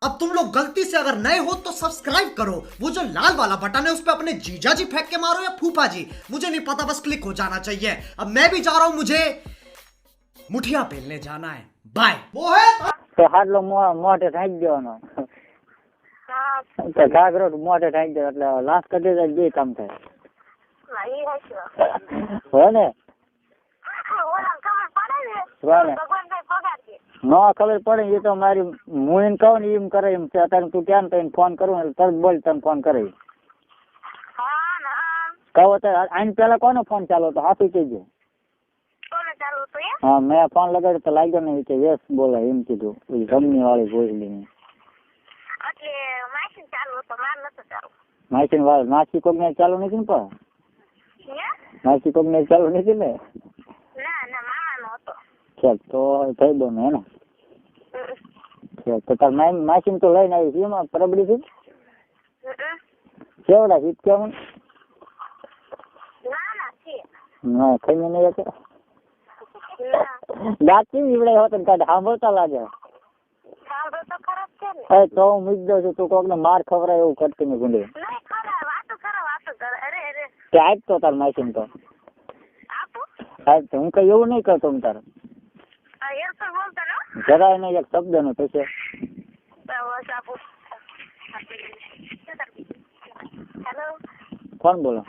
अब तुम लोग गलती से अगर नए हो तो सब्सक्राइब करो, वो जो लाल वाला बटन है उस पर अपने जीजा जी फेंक के मारो या फूफा जी, मुझे नहीं पता, बस क्लिक हो जाना चाहिए। अब मैं भी जा रहा हूं, मुझे मुठिया पेलने जाना है। बाय। वो है તો હાડલો મોઢે ઢાંકી દેવાનો તો ઘાઘરો મોઢે ઢાંકી દે એટલે લાશ કાઢી જાય બે કામ થાય હોય ને ન ખબર પડે એ તો મારી હું એને કહું ને એમ કરે એમ છે અત્યારે તું ક્યાં ને ફોન કરું એટલે તરત બોલ તને ફોન કરે કહો અત્યારે આને પેલા કોનો ફોન ચાલો તો હાથું કહેજો હા મેં ફોન લગાડ્યો તો લાગ્યો ને કે યસ બોલે એમ કીધું ગમની વાળી ભોજલી માસી વાળી માસી કોક ને ચાલુ નથી ને પણ માસી કોક ને ચાલુ નથી ને છે તો થઈ દો ને એને તો તાર માસી તો લઈને આવી છે એમાં પરબડી છે કેવડા છે કેવું ના ખાઈ નહીં જશે દાંત કેવી ઈવડે હોત ને કાઢ સાંભળતા લાગે તો હું મૂકી દઉં છું તું કોક ને માર ખવડાય એવું કરતી નહીં ગુંડી આજ તો તાર માસી ને તો આજ તો હું કઈ એવું નહીં કરતો હું તારે જરાય નહીં એક શબ્દ નું પછી કોણ બોલો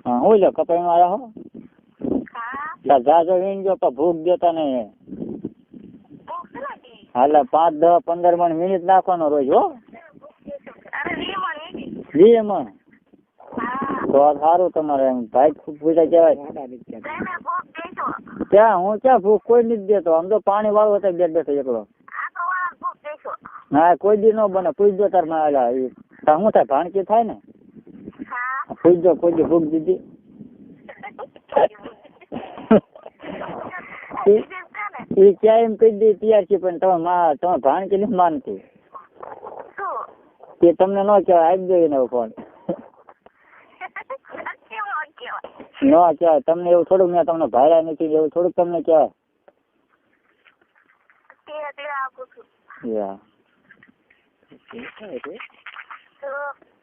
હા હું લો કપાઈ માં આવ્યા હો જાજો વીણ ગયો પણ ભૂખ દેતા નહીં હાલે 5-10-15 મણ મિનિટ નાખવાનો રોજ હો 20 મણ તો સારું તમારે એમ ભાઈ પૂછા કહેવાય ત્યાં હું ક્યાં ભૂખ કોઈ નથી દેતો આમ તો પાણી વાળું હતા બેઠ બેઠો એકલો હા કોઈ દી ન બને પૂછજો તાર માં શું થાય ભાણકી થાય ને પૂછજો કોઈ દી ભૂખ દીધી એ ક્યાં એમ કહી દે તૈયાર છે પણ તમે ભાણકી નથી માનતી તે તમને ન કહેવાય આપી દો એનો ફોન ન કહેવાય તમને એવું થોડુંક મેં તમને ભાડા નથી એવું થોડુંક તમને કહેવાય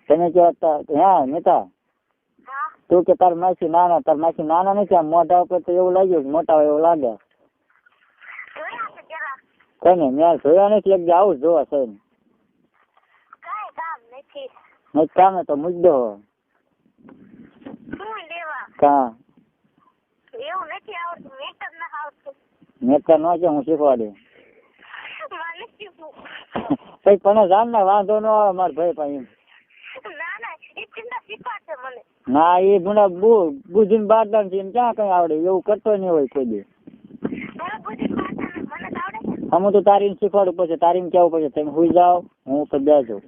તમે કહેવા હા નેતા તું કે તાર માસી નાના નથી આમ મોઢા ઉપર તો એવું લાગ્યું મોટા હોય એવું લાગે કઈ નઈ મેં જોયા નથી એક આવું જોવા છે નહીં કામ તો મુદ્દો કા મેકર નો છે હું શીખવાડું કઈ પણ જાણ ને વાંધો ન આવે મારા ભાઈ પાસે ના એ ગુણા બુજીને બારદાન છે એમ ક્યાં કઈ આવડે એવું કરતો નહીં હોય કોઈ દી અમે તો તારીને શીખવાડું પછી તારીને કેવું પછી તમે સુઈ જાઓ હું ઉપર બેસું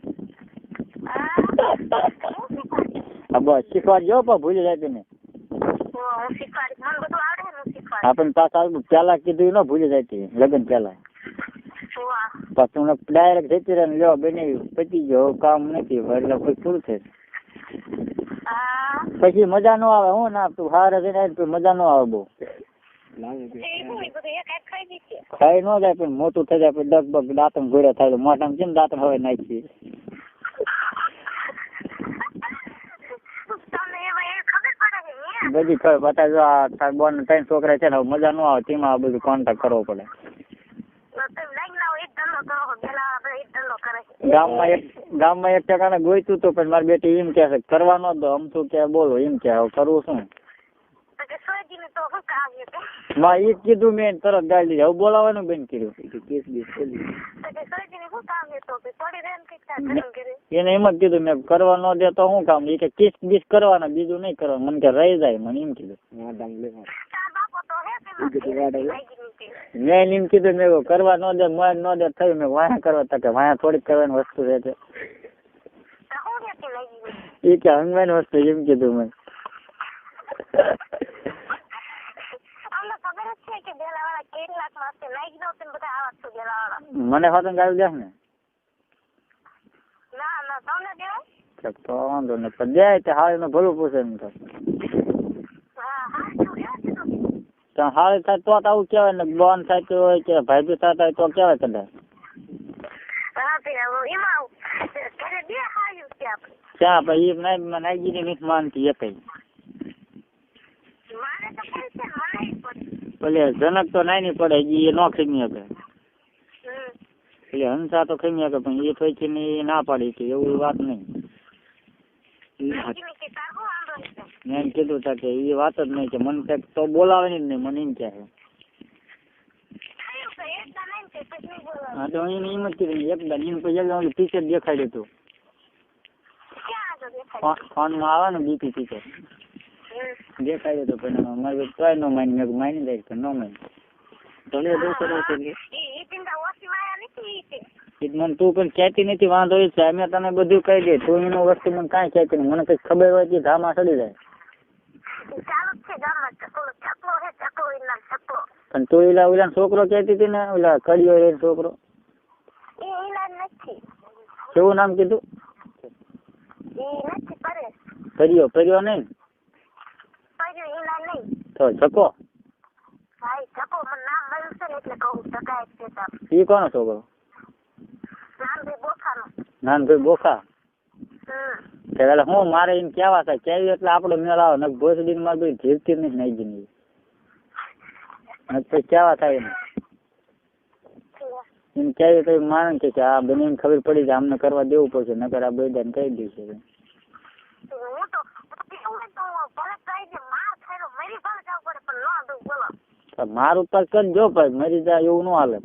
બસ શીખવાડજો પણ ભૂલી જાય તમે આપણને પાછા પેલા કીધું ન ભૂલી જાય તે લગ્ન પેલા પછી હું ડાયરેક્ટ જતી રહે લ્યો બને પતી ગયો કામ નથી એટલે પછી પૂરું થાય પછી મજા ન આવે હું ના તું હારે જઈને મજા ન આવે બહુ ખાઈ ન જાય પણ મોટું થઈ જાય પછી દગબગ દાંતણ ઘોડે થાય મોઢામાં કેમ દાંતણ હવે નાખી બધી ખબર બતાવજો આ તાર બોન 3 છોકરા છે ને મજા ન આવે તેમાં બધું કોન્ટેક્ટ કરવો પડે ગામમાં એક ટકાને ગોઈતું હતું પણ મારી બેટી એમ કે છે કરવા ન દો આમ તું કે બોલો એમ કે કરવું શું માં એ કીધું મેં તરત ગાડી દીધી હવે બોલાવાનું બેન કર્યું એને એમ જ કીધું મેં કરવા ન દે તો શું કામ એ કે કિસ બીસ કરવાના બીજું નહીં કરવાનું મને કે રહી જાય મને એમ કીધું મેં એમ કીધું મેં કરવા ન દે મોય ન દે થયું મેં વાયા કરવા તકે વાયા થોડીક કરવાની વસ્તુ રહે છે એ કે હંગવાની વસ્તુ એમ કીધું મેં મને હોતું ગાડી દે ને તો વાંધો નહીં દે હાલ ભલું પૂછે એમ તો તો હાલ થાય તો આવું કહેવાય ને, બોન થાય તો હોય કે ભાઈ થતા હોય તો કહેવાય કદાચ. ચા ભાઈ એ નાઈજી ની નથી માનતી એ કઈ. ભલે જનક તો નાઈ પડે એ નો ખીમી શકે, એટલે હંસા તો ખીમી શકે પણ એ થોડી ને ના પાડી હતી એવું વાત નહીં. મેં કીધું હતા કે એ વાત જ નહીં કે મને તો બોલાવે જ નહીં, મને એમ કહે. હા તો એને એમ જ કીધું એકદમ એને પછી પિક્ચર દેખાડી હતું ફોનમાં આવે ને બીપી પિક્ચર દેખાડ્યું હતું પણ મારે તોય નો માની મેં માની જાય તો નો માની. મને તું પણ કહેતી નથી વાંધો એ છે અમે તને બધું કહી દે, તું એનું વસ્તુ મને કાંઈ કહેતી નહીં, મને કઈ ખબર હોય કે ધામા ચડી જાય. પણ તું ઓલા છોકરો કહેતી હતી ને ઓલા કડિયો એ છોકરો કેવું નામ કીધું? કર્યો નહીં તો જકો એ કોનો છોકરો? નાનભાઈ બોખા. એટલે હું મારે એમ કેવા થાય કેવી એટલે આપડે મેળાવો ને ભોસડી માં બધી જીવતી નથી નાઈ પછી કેવા થાય એમ કેવી તો માને કે આ બને ખબર પડી જાય આમને કરવા દેવું પડશે નકર આ બધા કહી દઈશું. મારું તો કરજો ભાઈ મરી જાય એવું ન હાલે.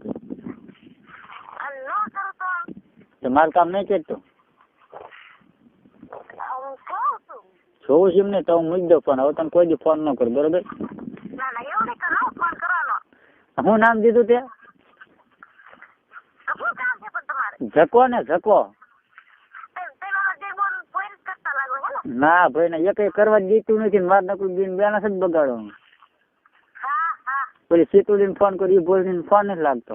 મારું કામ નહીં કરતો જોઉં છું એમને તો હું મૂકી દઉં ફોન. હવે તમે કોઈ દી ફોન ન કરો બરોબર? શું નામ દીધું તે? જકો ને જકો. ના ભાઈ ને એક કરવા દીધું નથી મારે નકરું બેન બેના જ બગાડો. પછી સીતુડી ફોન કરી બોલી ફોન નથી લાગતો.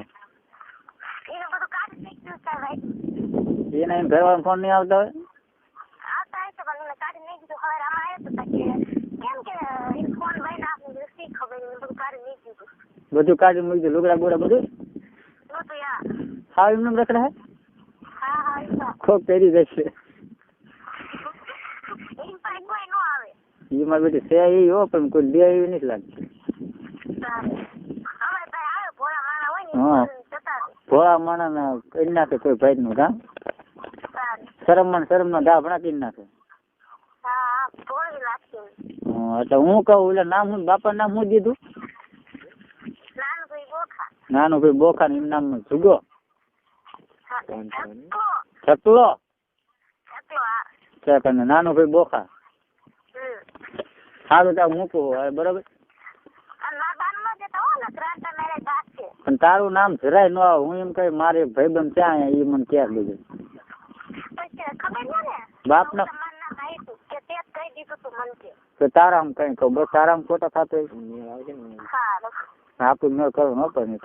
એને એમ ઘરવાળા ફોન નહીં આવતા હોય? બધું કાઢી મૂકી દે લુગડા બોડા બધું હા એમને રખડે ખોખ પહેરી જશે. એમાં બેટી છે એ હો પણ કોઈ દે એવી નથી લાગતી. હા ભોળા માણસ કરી નાખે કોઈ ભાઈ નું કામ શરમ નો દાભણા કરી નાખે. એટલે હું કહું એટલે નામ હું બાપા નામ શું દીધું? નાનું ભાઈ બોખા ને એમ નામ જુગો ચકલો નાનું ભાઈ બોખા. સારું ત્યાં મૂકવું બરોબર. પણ તારું નામ જરાય ન આવે. હું એમ કઈ મારે ભાઈબંધ ત્યાં એ મને ક્યાં બધું બાપ ના તો તારામ કઈ કહું બસ તારામ ખોટા થતો આપડું મેળ કરવું ન પડે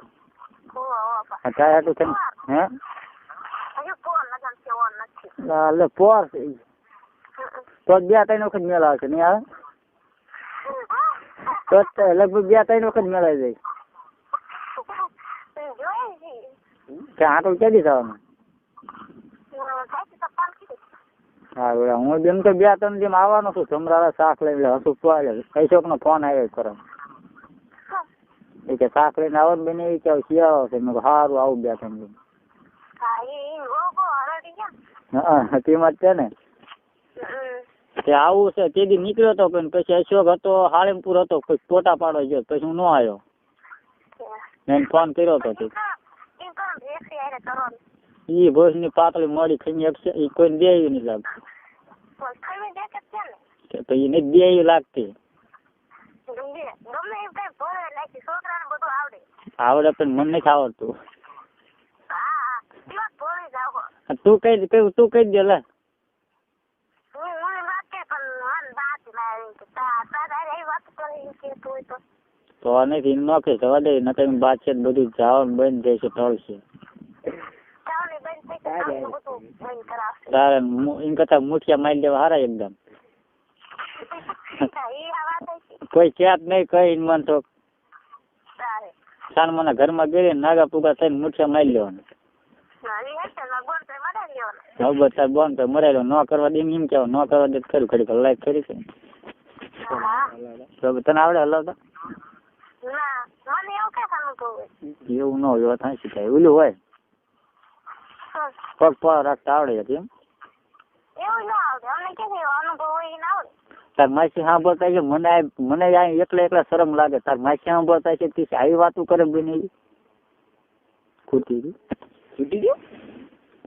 તારે હાટું છે હે એટલે પોર તો 2-3 વખત મેળ આવે છે નહીં આવે તો લગભગ 2-3 વખત મેળાઈ જાય. આટલું ક્યાંથી થવાનું? હા હું જેમ તો 2-3 જેમ આવવાનો છું સમરાળા શાક લઈને હસું પાડે કઈશોક નો ફોન આવ્યો કરે એ કે શાક લઈને આવો બેન એ કે શિયાળો છે મેં સારું આવું 2-3 દિન. હા તેમાં જ છે ને તે આવું છે તે દી નીકળ્યો હતો પણ પછી અશોક હતો હાળીમપુર હતો પછી ફોટા પાડવા ગયો પછી હું ન આવ્યો. મેં ફોન કર્યો હતો ઈ ભોજ ની પાતળી મોડી ખાઈ એ કોઈ દે નહીં લાગતું તો એ નથી દે લાગતી આવડે પણ મને નથી આવડતું. તું કઈ દે લે તો નથી નોકરી જવા દે ન કઈ બાદ છે બધું જવાનું બંધ જાય છે ઢળશે તારે એમ કરતા મુઠિયા મારી દેવા હારા એકદમ કોઈ ક્યાંક નહીં કઈ મન તો સાનમાના ઘરમાં ગઈ નાગા પુગા થઈને મુઠિયા મારી લેવાનું. નવબત સાહેબ બોન તો મરાયેલો ન કરવા દે એમ કેવા ન કરવા દે ખરું ખરી લાઈફ ખરી છે. તો તને આવડે હલાવતા? એવું ન હોય વાત હાંસી થાય. ઓલું હોય પગ પગ રાખતા આવડે હતી એમ? તાર માસી સાંભળતા છે મને એકલા એકલા શરમ લાગે. તાર માસી સાંભળતા છે તે આવી વાતું કરે બની ખૂટી ગયું. ખૂટી ગયું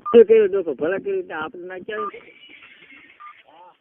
શું કર્યું ડોકો ભલા કર્યું આપણે ના ક્યાં